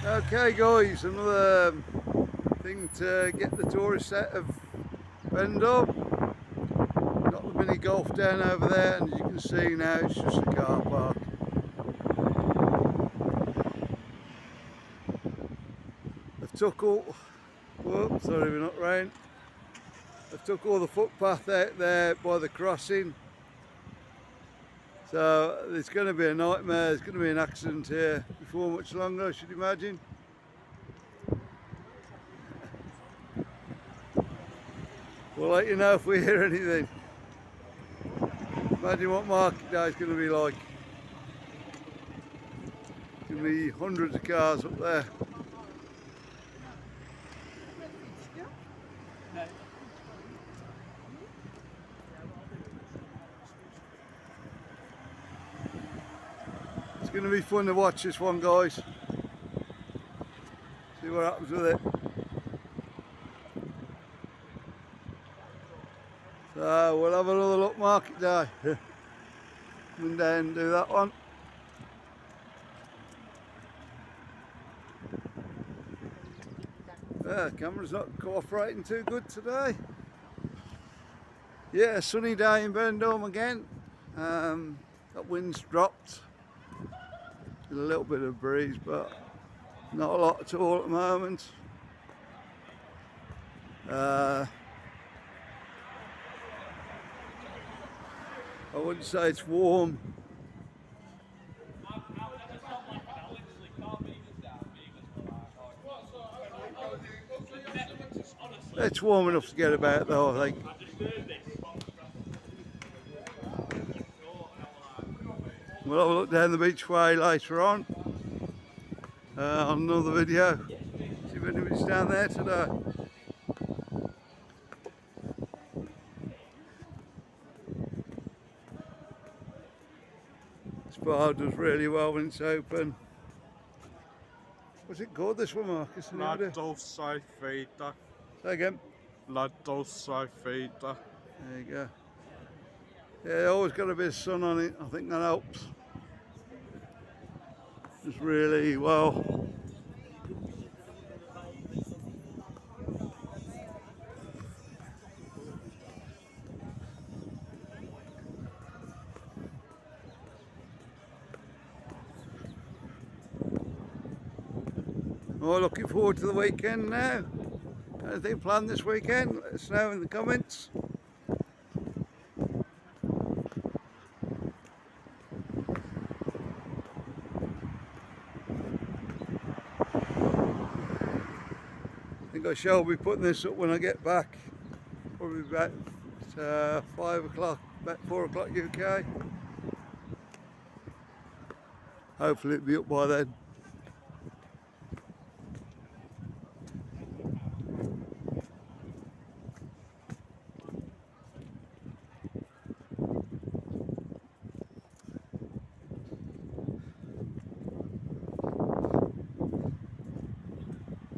Okay guys, another thing to get the tourist out of Benidorm. Got the mini golf down over there, and as you can see now it's just a car park. They've took all, whoops, sorry we're not rain. They've took all the footpath out there by the crossing. So it's going to be a nightmare. There's going to be an accident here before much longer, I should imagine. We'll let you know if we hear anything. Imagine what market day is going to be like. It's going to be hundreds of cars up there. It's going to be fun to watch this one, guys. See what happens with it. So we'll have another look market day. Come down and do that one. Yeah, camera's not cooperating too good today. Yeah, sunny day in Benidorm again. That wind's dropped. A little bit of breeze, but not a lot at all at the moment. I wouldn't say it's warm. It's warm enough to get about though, I think. We'll have a look down the beachway later on another video. See if anybody's down there today. This bar does really well when it's open. What's it called, this one, Marcus? La Dulce Vita. Say again. La Dulce Vita. There you go. Yeah, always got a bit of sun on it. I think that helps. Just really well. Oh, looking forward to the weekend now. Anything planned this weekend? Let us know in the comments. I think I shall be putting this up when I get back. Probably about 5 o'clock, about 4 o'clock UK. Hopefully it'll be up by then.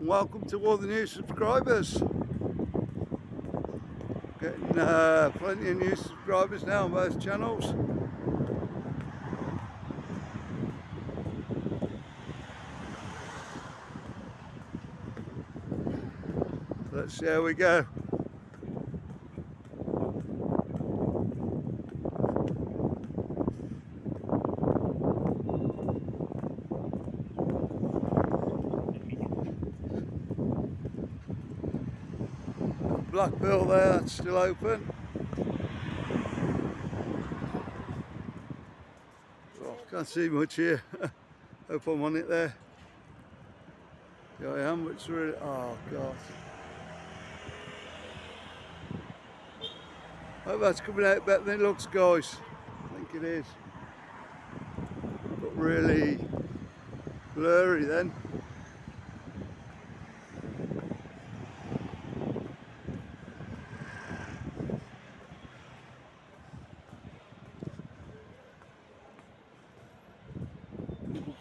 Welcome to all the new subscribers. Getting plenty of new subscribers now on both channels. Let's see how we go. Black bill there, that's still open. Oh, can't see much here. Hope I'm on it there. Yeah, I am, but it's really, oh God. Hope that's coming out better than it looks, guys. I think it is. But really blurry then.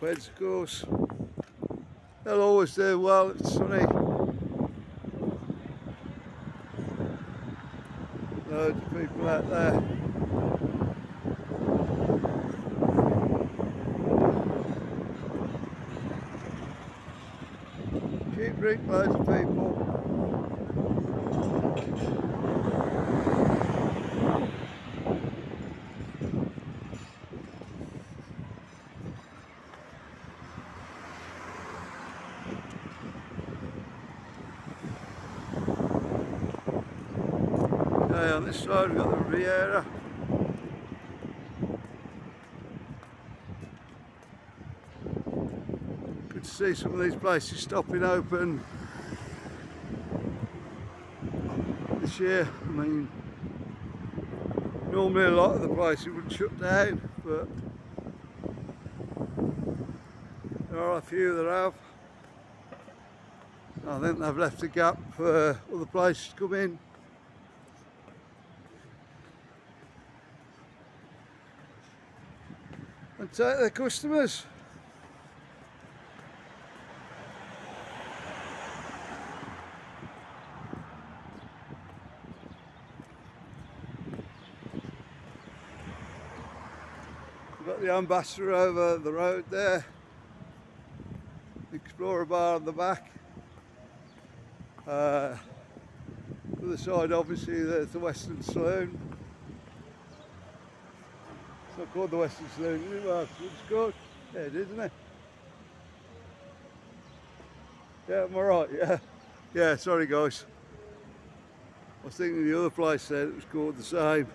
Beds, of course. They'll always do well, it's sunny. Loads of people out there. Cheap drink, loads of people. Okay, on this side we've got the Riviera. Good to see some of these places stopping open this year. I mean, normally a lot of the places would shut down, but there are a few that have. I think they've left a gap for other places to come in. And take their customers. We've got the Ambassador over the road there. The Explorer bar on the back. To the side obviously there's the Western Saloon. It's not called the Western Saloon, is it, Mark? It's called? Yeah, it is, isn't it? Yeah, am I right? Yeah. Yeah, sorry guys. I was thinking the other place said it was called the same.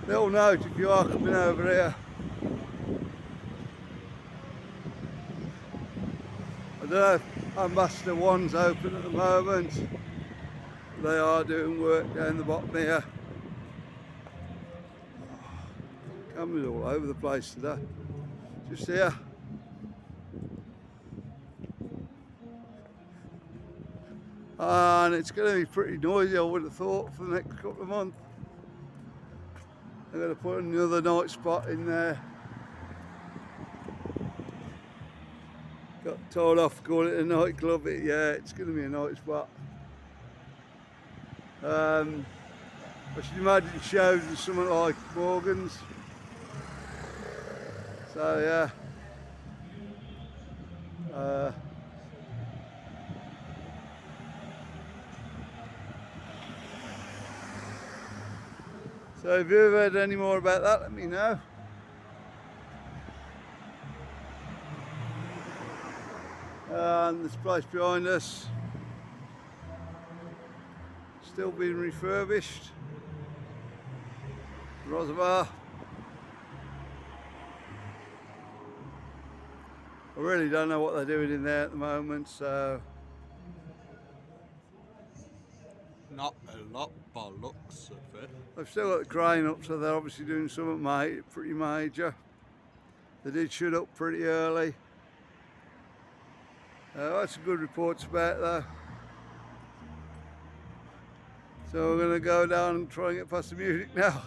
Little note if you are coming over here. I don't know if Ambassador 1's open at the moment. They are doing work down the bottom here. Cameras all over the place today. Just here. And it's going to be pretty noisy, I would have thought, for the next couple of months. I'm going to put another night spot in there. Got told off calling it a nightclub. Yeah, it's going to be a night spot. I should imagine shows and something like Morgan's. So yeah. So if you've heard any more about that, let me know. And this place behind us, still being refurbished. Reservoir. I really don't know what they're doing in there at the moment, so. Not a lot by looks of it. They've still got the crane up, so they're obviously doing something pretty major. They did shut up pretty early. That's some good reports about it though. So we're going to go down and try and get past the music now.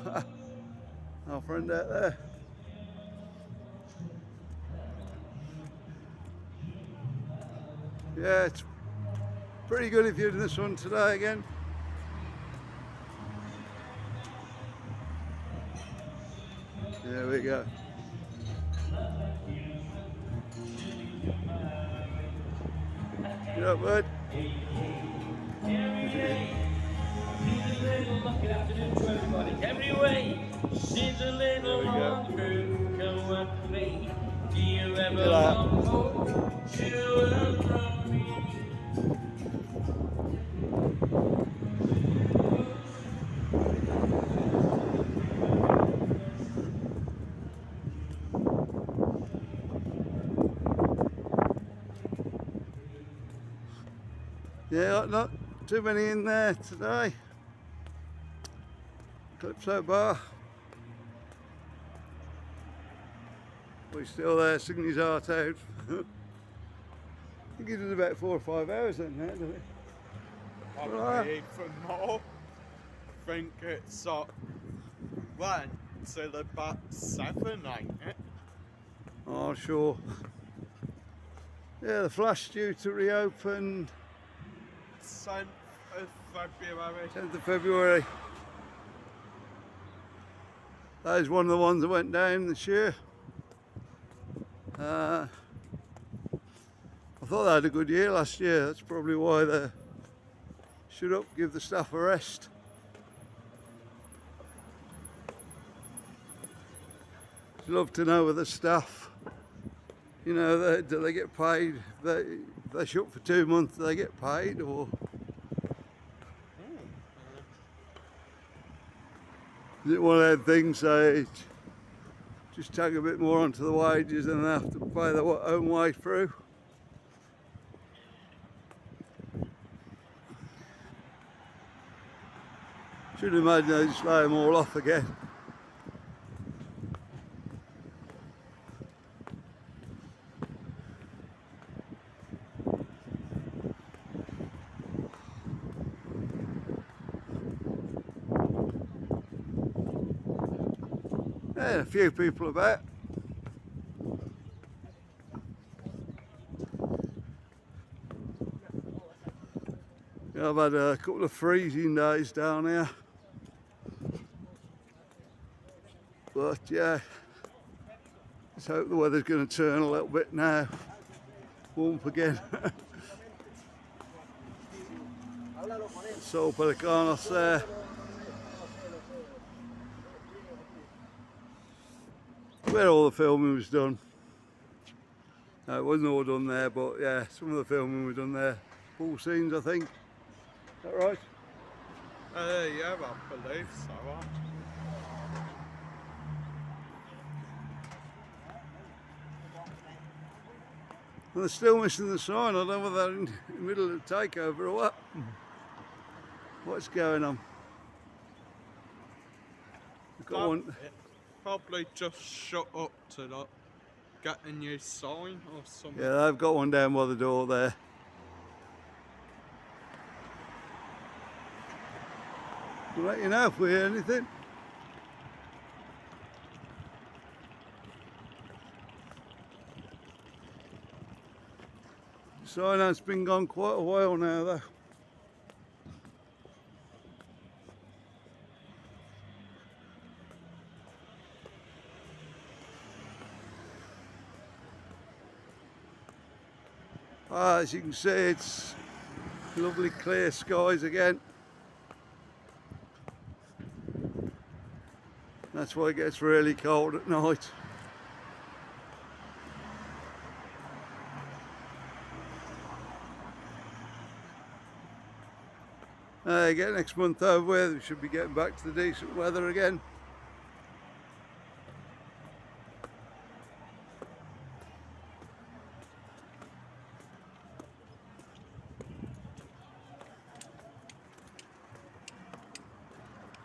Our friend out there. Yeah, it's pretty good if you're in this one today again. There we go. Get up, bud. Good afternoon to everybody. Every way seems a little longer. Come with me. Do you ever long for true from me? Yeah, not too many in there today. Calypso bar. But he's still there singing his heart out. I think he did about 4 or 5 hours in there, didn't he? Probably even more. I think it's went till about 7, ain't it? Oh, sure. Yeah, the Flash due to reopen 10th of February. 10th of February. That is one of the ones that went down this year. I thought they had a good year last year. That's probably why they should up, give the staff a rest. I'd love to know with the staff, you know, do they get paid? If they shut for 2 months, do they get paid, or is it one of those things they just tag a bit more onto the wages and they have to pay their own way through? Should imagine they just lay them all off again. Yeah, a few people about. Yeah, I've had a couple of freezing days down here. But yeah, let's hope the weather's going to turn a little bit now. Warm up again. Sol Pelicanos there. Where all the filming was done. No, it wasn't all done there, but yeah, some of the filming was done there. Full scenes, I think. Is that right? Yeah, I believe so. And they're still missing the sign. I don't know whether they're in the middle of the takeover or what. What's going on? We've got one. Probably just shut up to like, get a new sign or something. Yeah, they've got one down by the door there. We'll let you know if we hear anything. The sign has been gone quite a while now though. As you can see, it's lovely clear skies again. That's why it gets really cold at night. Get next month over with, we should be getting back to the decent weather again.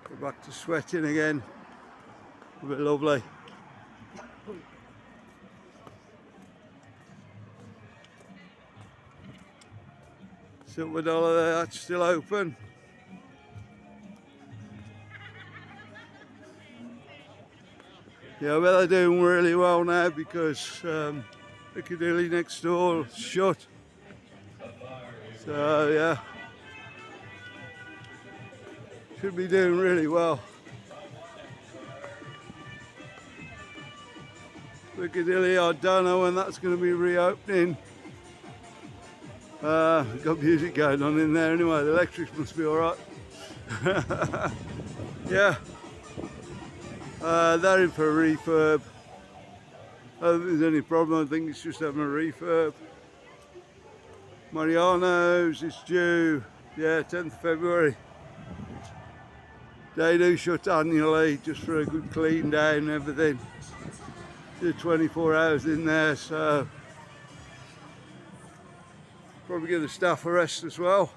Go back to sweating again. A bit lovely. Silver Dollar there, that's still open. Yeah, well, they're doing really well now because Piccadilly next door is shut. So yeah, should be doing really well. Piccadilly, I don't know when that's going to be reopening. Got music going on in there anyway, the electrics must be alright. Yeah, they're in for a refurb. I don't think there's any problem, I think it's just having a refurb. Mariano's is due, yeah, 10th of February. They do shut annually just for a good clean down and everything. Do 24 hours in there, so probably give the staff a rest as well.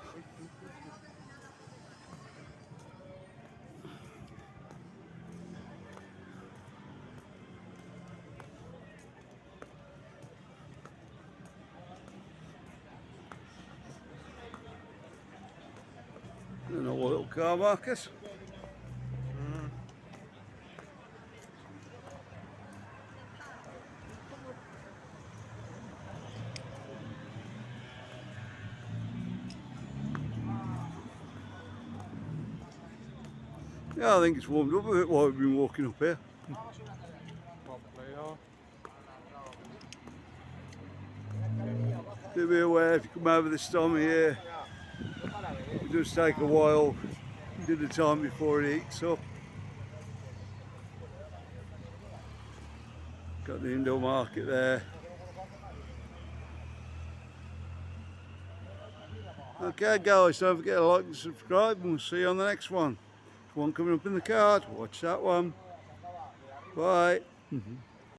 And all little car markers. Yeah, I think it's warmed up a bit while we've been walking up here. Probably, yeah. Do be aware if you come over this time of year, it does take a while. Do the time before it heats up. Got the indoor market there. Okay guys, don't forget to like and subscribe, and we'll see you on the next one. One coming up in the card, watch that one. Bye.